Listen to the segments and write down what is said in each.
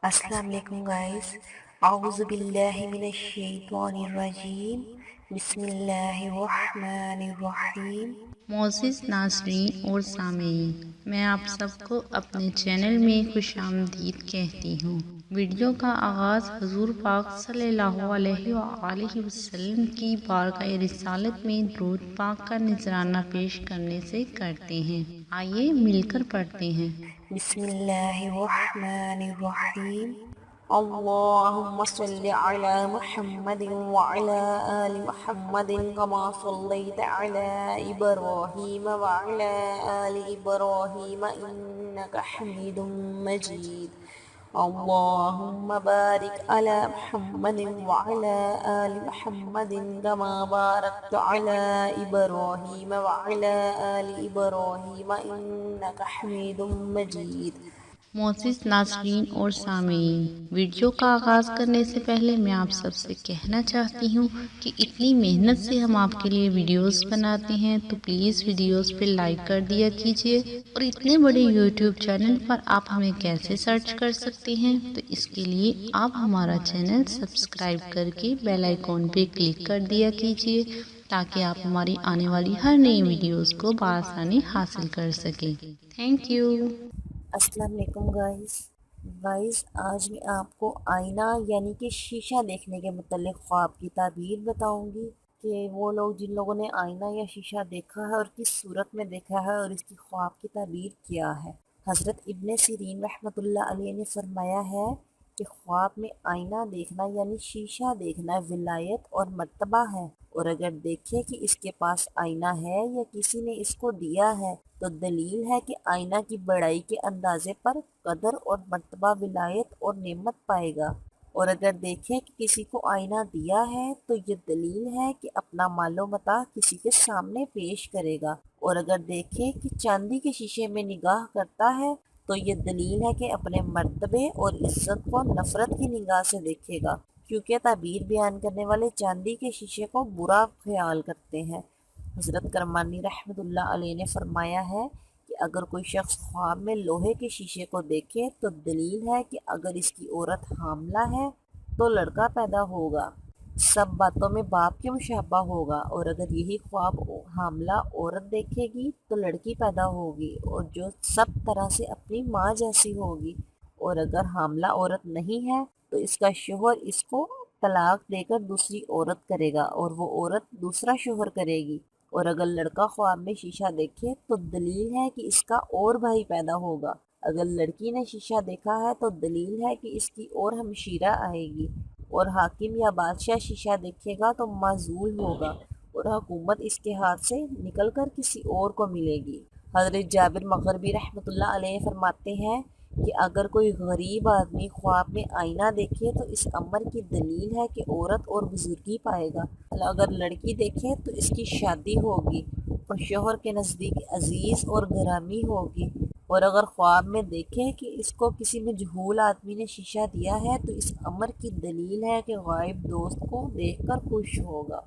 السلام علیکم گائز، اعوذ باللہ من الشیطان الرجیم، بسم اللہ الرحمن الرحیم۔ معزز ناظرین اور سامعین، میں آپ سب کو اپنے چینل میں خوش آمدید کہتی ہوں۔ ویڈیو کا آغاز حضور پاک صلی اللہ علیہ وآلہ وسلم کی بارگاہ رسالت میں درود پاک کا نذرانہ پیش کرنے سے کرتے ہیں۔ آئیے مل کر پڑھتے ہیں۔ بسم اللہ الرحمن الرحیم۔ اللہم صل علی محمد وعلی آل محمد کما صلیت علی ابراہیم وعلی آل ابراہیم انک حمید مجید۔ اللہم بارک علی محمد وعلی آل محمد کما بارکت علی ابراہیم وعلی آل ابراہیم انک حمید مجید۔ معزز ناظرین اور سامعین، ویڈیو کا آغاز کرنے سے پہلے میں آپ سب سے کہنا چاہتی ہوں کہ اتنی محنت سے ہم آپ کے لیے ویڈیوز بناتے ہیں تو پلیز ویڈیوز پہ لائک کر دیا کیجیے، اور اتنے بڑے یوٹیوب چینل پر آپ ہمیں کیسے سرچ کر سکتے ہیں، تو اس کے لیے آپ ہمارا چینل سبسکرائب کر کے بیل آئیکن پہ کلک کر دیا کیجیے تاکہ آپ ہماری آنے والی ہر نئی ویڈیوز کو بآسانی حاصل کر سکیں۔ Thank you. السلام علیکم گائز، آج میں آپ کو آئینہ یعنی کہ شیشہ دیکھنے کے متعلق خواب کی تعبیر بتاؤں گی کہ وہ لوگ جن لوگوں نے آئینہ یا شیشہ دیکھا ہے اور کس صورت میں دیکھا ہے اور اس کی خواب کی تعبیر کیا ہے۔ حضرت ابن سیرین رحمۃ اللہ علیہ نے فرمایا ہے کہ خواب میں آئینہ دیکھنا یعنی شیشہ دیکھنا ولایت اور مرتبہ ہے، اور اگر دیکھے کہ اس کے پاس آئینہ ہے یا کسی نے اس کو دیا ہے تو دلیل ہے کہ آئینہ کی بڑائی کے اندازے پر قدر اور مرتبہ ولایت اور نعمت پائے گا، اور اگر دیکھے کہ کسی کو آئینہ دیا ہے تو یہ دلیل ہے کہ اپنا مال و متاع کسی کے سامنے پیش کرے گا، اور اگر دیکھے کہ چاندی کے شیشے میں نگاہ کرتا ہے تو یہ دلیل ہے کہ اپنے مرتبے اور عزت کو نفرت کی نگاہ سے دیکھے گا، کیونکہ تعبیر بیان کرنے والے چاندی کے شیشے کو برا خیال کرتے ہیں۔ حضرت کرمانی رحمۃ اللہ علیہ نے فرمایا ہے کہ اگر کوئی شخص خواب میں لوہے کے شیشے کو دیکھے تو دلیل ہے کہ اگر اس کی عورت حاملہ ہے تو لڑکا پیدا ہوگا، سب باتوں میں باپ کے مشابہ ہوگا، اور اگر یہی خواب حاملہ عورت دیکھے گی تو لڑکی پیدا ہوگی اور جو سب طرح سے اپنی ماں جیسی ہوگی، اور اگر حاملہ عورت نہیں ہے تو اس کا شوہر اس کو طلاق دے کر دوسری عورت کرے گا اور وہ عورت دوسرا شوہر کرے گی، اور اگر لڑکا خواب میں شیشہ دیکھے تو دلیل ہے کہ اس کا اور بھائی پیدا ہوگا، اگر لڑکی نے شیشہ دیکھا ہے تو دلیل ہے کہ اس کی اور ہمشیرہ آئے گی، اور حاکم یا بادشاہ شیشہ دیکھے گا تو معزول ہوگا اور حکومت اس کے ہاتھ سے نکل کر کسی اور کو ملے گی۔ حضرت جابر مغربی رحمۃ اللہ علیہ فرماتے ہیں کہ اگر کوئی غریب آدمی خواب میں آئینہ دیکھے تو اس امر کی دلیل ہے کہ عورت اور بزرگی پائے گا، اگر لڑکی دیکھے تو اس کی شادی ہوگی اور شوہر کے نزدیک عزیز اور گرامی ہوگی، اور اگر خواب میں دیکھے کہ اس کو کسی مجہول آدمی نے شیشہ دیا ہے تو اس امر کی دلیل ہے کہ غائب دوست کو دیکھ کر خوش ہوگا۔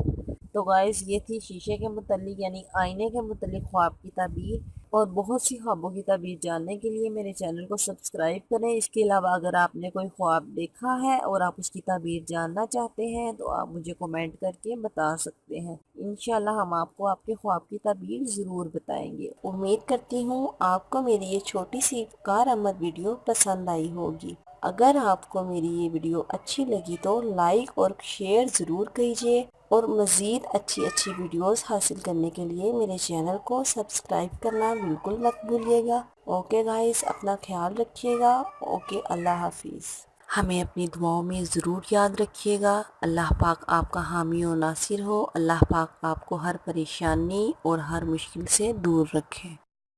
تو گائز، یہ تھی شیشے کے متعلق یعنی آئینے کے متعلق خواب کی تعبیر، اور بہت سی خوابوں کی تعبیر جاننے کے لیے میرے چینل کو سبسکرائب کریں۔ اس کے علاوہ اگر آپ نے کوئی خواب دیکھا ہے اور آپ اس کی تعبیر جاننا چاہتے ہیں تو آپ مجھے کمنٹ کر کے بتا سکتے ہیں، انشاءاللہ ہم آپ کو آپ کے خواب کی تعبیر ضرور بتائیں گے۔ امید کرتی ہوں آپ کو میری یہ چھوٹی سی کارآمد ویڈیو پسند آئی ہوگی۔ اگر آپ کو میری یہ ویڈیو اچھی لگی تو لائک اور شیئر ضرور کیجیے، اور مزید اچھی ویڈیوز حاصل کرنے کے لیے میرے چینل کو سبسکرائب کرنا بالکل مت بھولیے گا۔ اوکے گائز، اپنا خیال رکھیے گا۔ اوکے، اللہ حافظ۔ ہمیں اپنی دعاؤں میں ضرور یاد رکھیے گا۔ اللہ پاک آپ کا حامی و ناصر ہو۔ اللہ پاک آپ کو ہر پریشانی اور ہر مشکل سے دور رکھے۔